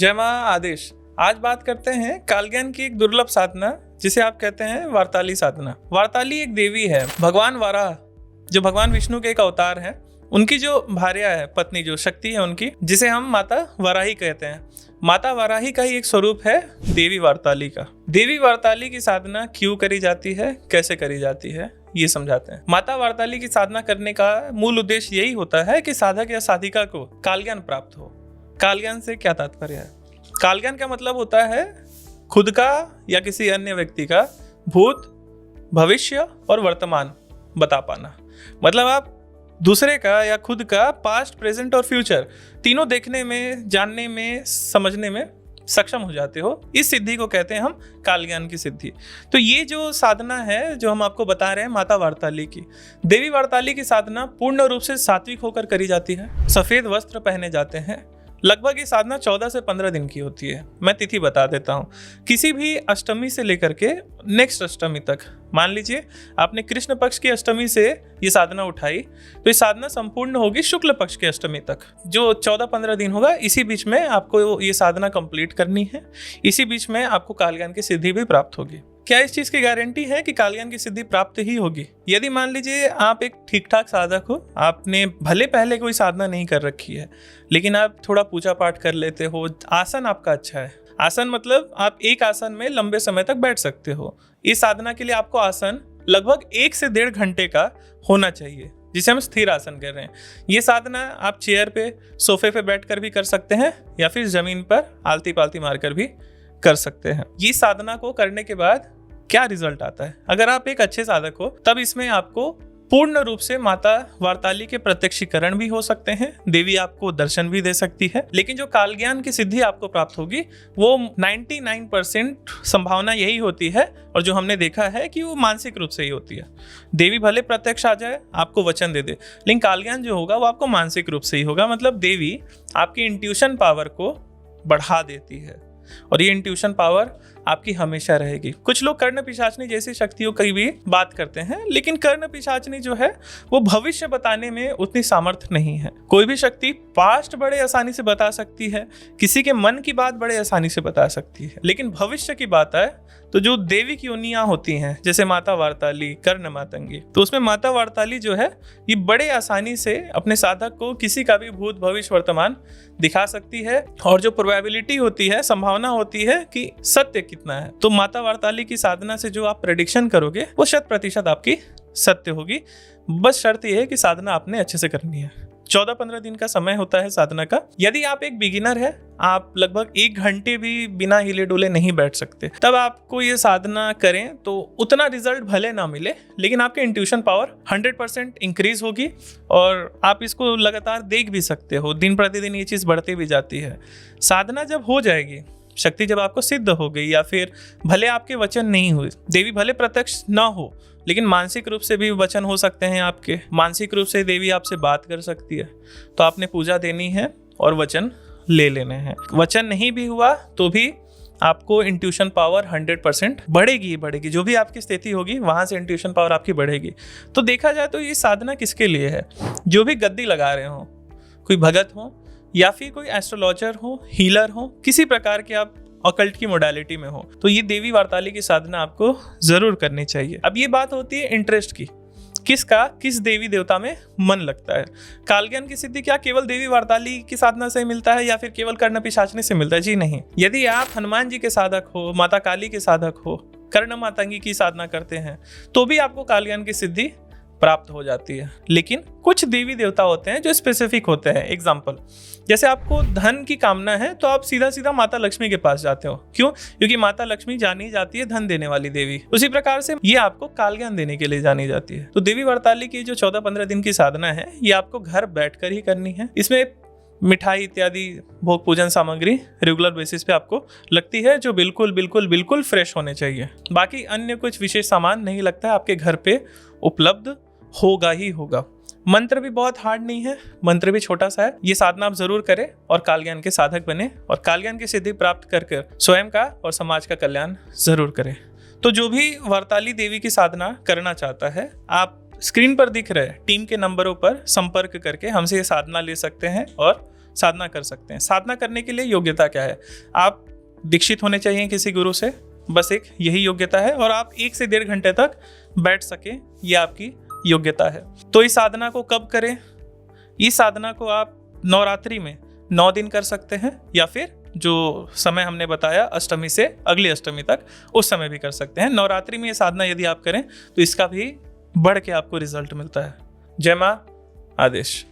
जय मां आदेश। आज बात करते हैं कालज्ञान की एक दुर्लभ साधना जिसे आप कहते हैं वार्ताली साधना। वार्ताली एक देवी है, भगवान वाराह जो भगवान विष्णु के एक अवतार है, उनकी जो भार्या है, पत्नी जो शक्ति है उनकी, जिसे हम माता वाराही कहते हैं। माता वाराही का ही एक स्वरूप है देवी वार्ताली का। देवी वार्ताली की साधना क्यों करी जाती है, कैसे करी जाती है, ये समझाते हैं। माता वार्ताली की साधना करने का मूल उद्देश्य यही होता है कि साधक या साधिका को कालज्ञान प्राप्त हो। कालज्ञान से क्या तात्पर्य है? कालज्ञान का मतलब होता है खुद का या किसी अन्य व्यक्ति का भूत, भविष्य और वर्तमान बता पाना। मतलब आप दूसरे का या खुद का पास्ट, प्रेजेंट और फ्यूचर तीनों देखने में, जानने में, समझने में सक्षम हो जाते हो। इस सिद्धि को कहते हैं हम कालज्ञान की सिद्धि। तो ये जो साधना है जो हम आपको बता रहे हैं माता वार्ताली की, देवी वार्ताली की साधना पूर्ण रूप से सात्विक होकर करी जाती है। सफेद वस्त्र पहने जाते हैं। लगभग ये साधना 14 से 15 दिन की होती है। मैं तिथि बता देता हूँ। किसी भी अष्टमी से लेकर के नेक्स्ट अष्टमी तक, मान लीजिए आपने कृष्ण पक्ष की अष्टमी से ये साधना उठाई तो ये साधना संपूर्ण होगी शुक्ल पक्ष की अष्टमी तक, जो 14-15 दिन होगा। इसी बीच में आपको ये साधना कंप्लीट करनी है। इसी बीच में आपको कालज्ञान की सिद्धि भी प्राप्त होगी। क्या इस चीज की गारंटी है कि कालज्ञान की सिद्धि प्राप्त ही होगी? यदि मान लीजिए आप एक ठीक ठाक साधक हो, आपने भले पहले कोई साधना नहीं कर रखी है, लेकिन आप थोड़ा पूजा पाठ कर लेते हो, आसन आपका अच्छा है। आसन मतलब आप एक आसन में लंबे समय तक बैठ सकते हो। इस साधना के लिए आपको आसन लगभग 1 से 1.5 घंटे का होना चाहिए, जिसे हम स्थिर आसन कर रहे हैं। ये साधना आप चेयर पे, सोफे पे बैठ कर भी कर सकते हैं या फिर जमीन पर आलती पालती मारकर भी कर सकते हैं। ये साधना को करने के बाद क्या रिजल्ट आता है? अगर आप एक अच्छे साधक हो तब इसमें आपको पूर्ण रूप से माता वार्ताली के प्रत्यक्षीकरण भी हो सकते हैं, देवी आपको दर्शन भी दे सकती है। लेकिन जो कालज्ञान की सिद्धि आपको प्राप्त होगी वो 99% संभावना यही होती है, और जो हमने देखा है कि वो मानसिक रूप से ही होती है। देवी भले प्रत्यक्ष आ जाए, आपको वचन दे दे, लेकिन कालज्ञान जो होगा वो आपको मानसिक रूप से ही होगा। मतलब देवी आपकी इंट्यूशन पावर को बढ़ा देती है, और ये इंट्यूशन पावर आपकी हमेशा रहेगी। कुछ लोग कर्ण पिशाचनी जैसी शक्तियों की भी बात करते हैं, लेकिन कर्ण पिशाचनी जो है वो भविष्य बताने में उतनी सामर्थ्य नहीं है। कोई भी शक्ति पास्ट बड़े आसानी से बता सकती है, किसी के मन की बात बड़े आसानी से बता सकती है, लेकिन भविष्य की बात है तो जो देवी की योनियां होती हैं, जैसे माता वार्ताली, कर्ण मातंगी, तो उसमें माता वार्ताली जो है ये बड़े आसानी से अपने साधक को किसी का भी भूत, भविष्य, वर्तमान दिखा सकती है। और जो प्रोबेबिलिटी होती है, संभावना होती है कि सत्य कितना है, तो माता वार्ताली की साधना से जो आप प्रेडिक्शन करोगे वो 100% आपकी सत्य होगी। बस शर्त यह है कि साधना आपने अच्छे से करनी है। 14-15 दिन का समय होता है साधना का। यदि आप एक बिगिनर है, आप लगभग 1 घंटे भी बिना हिले डुले नहीं बैठ सकते, तब आपको ये साधना करें तो उतना रिजल्ट भले ना मिले, लेकिन आपके इंट्यूशन पावर 100% इंक्रीज होगी और आप इसको लगातार देख भी सकते हो। दिन प्रतिदिन ये चीज़ बढ़ती भी जाती है। साधना जब हो जाएगी, शक्ति जब आपको सिद्ध हो गई, या फिर भले आपके वचन नहीं हुए, देवी भले प्रत्यक्ष ना हो, लेकिन मानसिक रूप से भी वचन हो सकते हैं आपके, मानसिक रूप से देवी आपसे बात कर सकती है, तो आपने पूजा देनी है और वचन ले लेने हैं। वचन नहीं भी हुआ तो भी आपको इंट्यूशन पावर 100% बढ़ेगी। जो भी आपकी स्थिति होगी वहाँ से इंट्यूशन पावर आपकी बढ़ेगी। तो देखा जाए तो ये साधना किसके लिए है? जो भी गद्दी लगा रहे हो, कोई भगत हो या फिर कोई एस्ट्रोलॉजर हो, हीलर हो, किसी प्रकार के आप ऑकल्ट की मोडालिटी में हो, तो ये देवी वार्ताली की साधना आपको जरूर करनी चाहिए। अब ये बात होती है इंटरेस्ट की, किस देवी देवता में मन लगता है। कालज्ञान की सिद्धि क्या केवल देवी वार्ताली की साधना से मिलता है या फिर केवल कर्ण पिशाचनी से मिलता है? जी नहीं। यदि आप हनुमान जी के साधक हो, माता काली के साधक हो, कर्ण मातंगी की साधना करते हैं, तो भी आपको कालज्ञान की सिद्धि प्राप्त हो जाती है। लेकिन कुछ देवी देवता होते हैं जो स्पेसिफिक होते हैं। एग्जाम्पल, जैसे आपको धन की कामना है तो आप सीधा माता लक्ष्मी के पास जाते हो। क्यों? क्योंकि माता लक्ष्मी जानी जाती है धन देने वाली देवी। उसी प्रकार से ये आपको कालज्ञान देने के लिए जानी जाती है। तो देवी वार्ताली की जो 14-15 दिन की साधना है, ये आपको घर बैठकर ही करनी है। इसमें मिठाई इत्यादि भोग पूजन सामग्री रेगुलर बेसिस पे आपको लगती है, जो बिल्कुल फ्रेश होने चाहिए। बाकी अन्य कुछ विशेष सामान नहीं लगता है, आपके घर पे उपलब्ध होगा ही होगा। मंत्र भी बहुत हार्ड नहीं है, मंत्र भी छोटा सा है। ये साधना आप जरूर करें और कालज्ञान के साधक बने, और कालज्ञान की सिद्धि प्राप्त कर स्वयं का और समाज का कल्याण जरूर करें। तो जो भी वार्ताली देवी की साधना करना चाहता है, आप स्क्रीन पर दिख रहे टीम के नंबरों पर संपर्क करके हमसे ये साधना ले सकते हैं और साधना कर सकते हैं। साधना करने के लिए योग्यता क्या है? आप दीक्षित होने चाहिए किसी गुरु से, बस एक यही योग्यता है, और आप 1 से 1.5 घंटे तक बैठ सके, ये आपकी योग्यता है। तो इस साधना को कब करें? इस साधना को आप नवरात्रि में 9 दिन कर सकते हैं, या फिर जो समय हमने बताया अष्टमी से अगली अष्टमी तक, उस समय भी कर सकते हैं। नवरात्रि में ये साधना यदि आप करें तो इसका भी बढ़ के आपको रिजल्ट मिलता है। जय मां, आदेश।